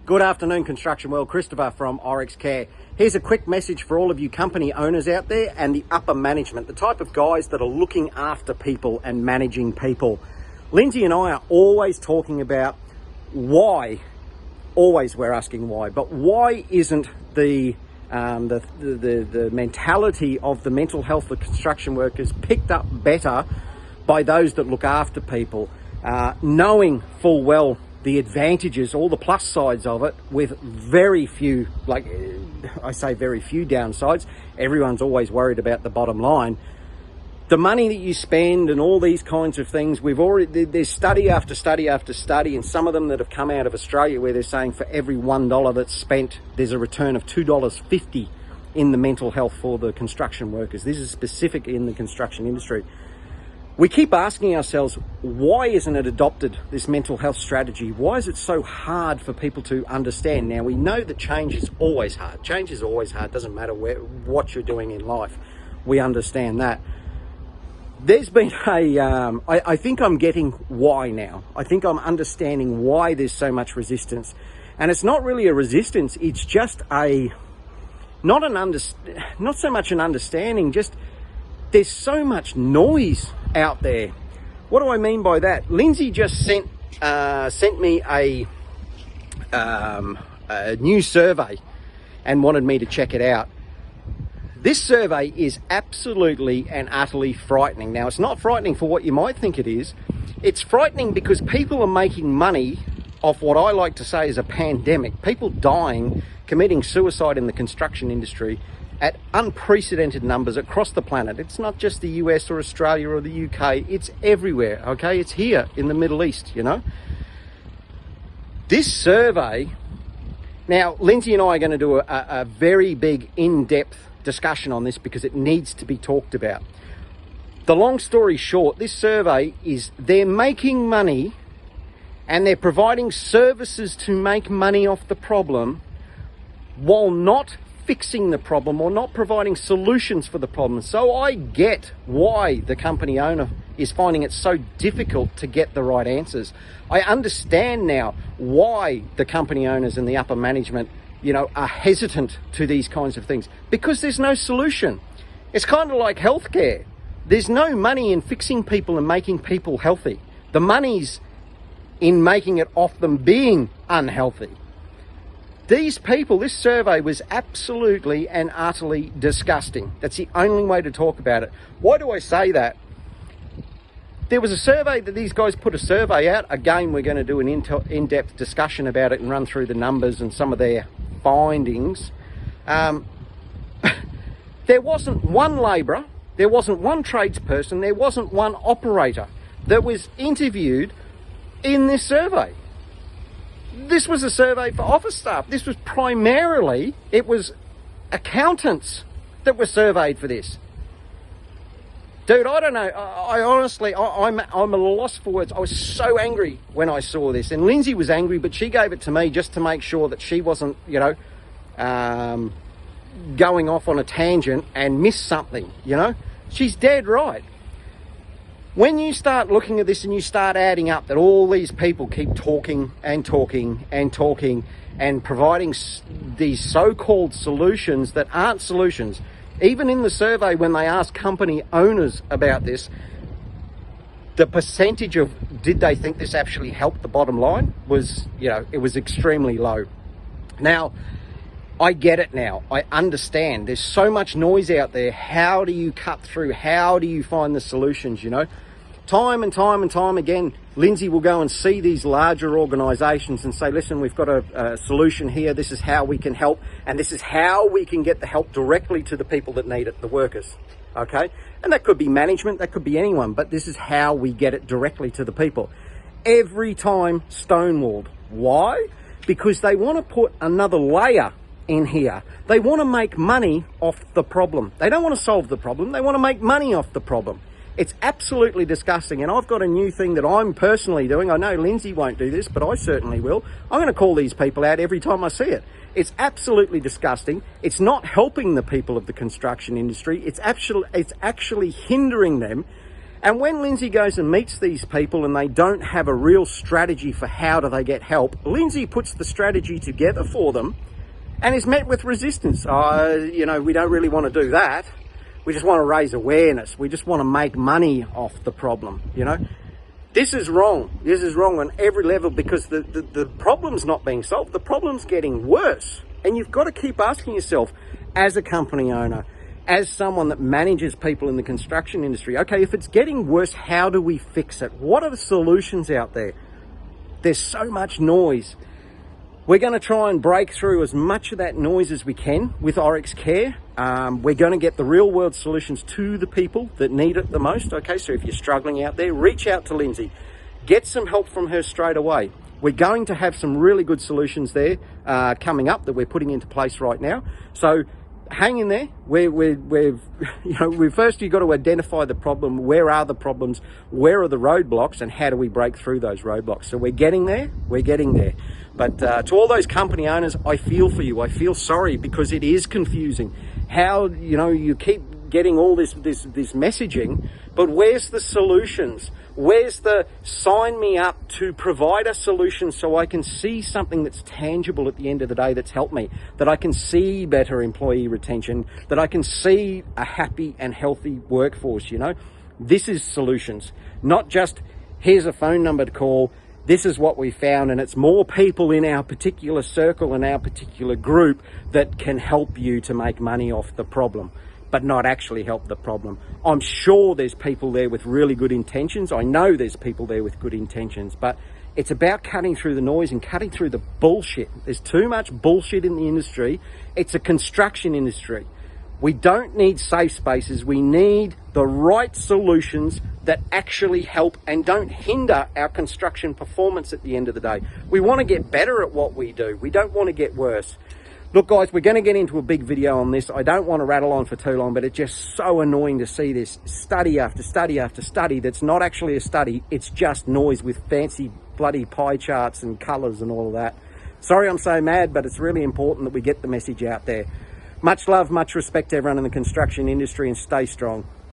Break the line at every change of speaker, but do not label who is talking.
Good afternoon, construction world. Christopher from OryxCare. Here's a quick message for all of you company owners out there and the upper management, the type of guys that are looking after people and managing people. Lindsay and I are always talking about why. Always we're asking why, but why isn't the mentality of the mental health of construction workers picked up better by those that look after people, knowing full well the advantages, all the plus sides of it, with very few, like I say, very few downsides. Everyone's always worried about the bottom line. The money that you spend and all these kinds of things, there's study after study after study, and some of them that have come out of Australia where they're saying for every $1 that's spent, there's a return of $2.50 in the mental health for the construction workers. This is specific in the construction industry. We keep asking ourselves, why isn't it adopted, this mental health strategy? Why is it so hard for people to understand? Now, we know that change is always hard. Change is always hard. Doesn't matter what you're doing in life. We understand that. There's been I think I'm getting why now. I think I'm understanding why there's so much resistance. And it's not really a resistance. It's just not so much an understanding, just there's so much noise out there. What do I mean by that? Lindsay just sent me a new survey and wanted me to check it out. This survey is absolutely and utterly frightening. Now, it's not frightening for what you might think it is. It's frightening because people are making money off what I like to say is a pandemic. People dying, committing suicide in the construction industry at unprecedented numbers across the planet. It's not just the US or Australia or the UK, it's everywhere, okay? It's here in the Middle East, you know? This survey, now Lindsay and I are going to do a very big in-depth discussion on this because it needs to be talked about. The long story short, this survey is they're making money and they're providing services to make money off the problem while not fixing the problem or not providing solutions for the problem. So I get why the company owner is finding it so difficult to get the right answers. I understand now why the company owners and the upper management, you know, are hesitant to these kinds of things, because there's no solution. It's kind of like healthcare. There's no money in fixing people and making people healthy. The money's in making it off them being unhealthy. These people, this survey was absolutely and utterly disgusting. That's the only way to talk about it. Why do I say that? There was a survey that these guys put a survey out. Again, we're going to do an in-depth discussion about it and run through the numbers and some of their findings. There wasn't one labourer, there wasn't one tradesperson, there wasn't one operator that was interviewed in this survey. This was a survey for office staff. This was primarily, it was accountants that were surveyed for this. Dude, I don't know. I honestly, I'm at a loss for words. I was so angry when I saw this. And Lindsay was angry, but she gave it to me just to make sure that she wasn't, you know, going off on a tangent and miss something, you know. She's dead right. When you start looking at this and you start adding up that all these people keep talking and talking and talking and providing these so-called solutions that aren't solutions. Even in the survey, when they asked company owners about this, the percentage of did they think this actually helped the bottom line was, you know, it was extremely low. Now, I get it now. I understand. There's so much noise out there. How do you cut through? How do you find the solutions, you know? Time and time and time again, Lindsay will go and see these larger organisations and say, listen, we've got a solution here. This is how we can help. And this is how we can get the help directly to the people that need it, the workers. Okay? And that could be management. That could be anyone. But this is how we get it directly to the people. Every time stonewalled. Why? Because they want to put another layer in here. They want to make money off the problem. They don't want to solve the problem. They want to make money off the problem. It's absolutely disgusting, and I've got a new thing that I'm personally doing. I know Lindsay won't do this, but I certainly will. I'm going to call these people out every time I see it. It's absolutely disgusting. It's not helping the people of the construction industry. It's actually hindering them. And when Lindsay goes and meets these people and they don't have a real strategy for how do they get help, Lindsay puts the strategy together for them and is met with resistance. You know, we don't really want to do that. We just want to raise awareness. We just want to make money off the problem, you know. This is wrong. This is wrong on every level because the problem's not being solved. The problem's getting worse. And you've got to keep asking yourself, as a company owner, as someone that manages people in the construction industry, okay, if it's getting worse, how do we fix it? What are the solutions out there? There's so much noise. We're going to try and break through as much of that noise as we can with OryxCare. We're going to get the real world solutions to the people that need it the most. Okay, so if you're struggling out there, reach out to Lindsay. Get some help from her straight away. We're going to have some really good solutions there coming up that we're putting into place right now. So hang in there. First you've got to identify the problem. Where are the problems? Where are the roadblocks? And how do we break through those roadblocks? So we're getting there. We're getting there. But to all those company owners, I feel for you. I feel sorry because it is confusing. How, you know, you keep getting all this messaging, but where's the solutions? Where's the sign me up to provide a solution so I can see something that's tangible at the end of the day that's helped me, that I can see better employee retention, that I can see a happy and healthy workforce, you know? This is solutions, not just here's a phone number to call, this is what we found, and it's more people in our particular circle and our particular group that can help you to make money off the problem, but not actually help the problem. I'm sure there's people there with really good intentions. I know there's people there with good intentions, but it's about cutting through the noise and cutting through the bullshit. There's too much bullshit in the industry. It's a construction industry. We don't need safe spaces. We need the right solutions that actually help and don't hinder our construction performance at the end of the day. We want to get better at what we do. We don't want to get worse. Look, guys, we're going to get into a big video on this. I don't want to rattle on for too long, but it's just so annoying to see this study after study after study that's not actually a study. It's just noise with fancy bloody pie charts and colors and all of that. Sorry I'm so mad, but it's really important that we get the message out there. Much love, much respect to everyone in the construction industry, and stay strong.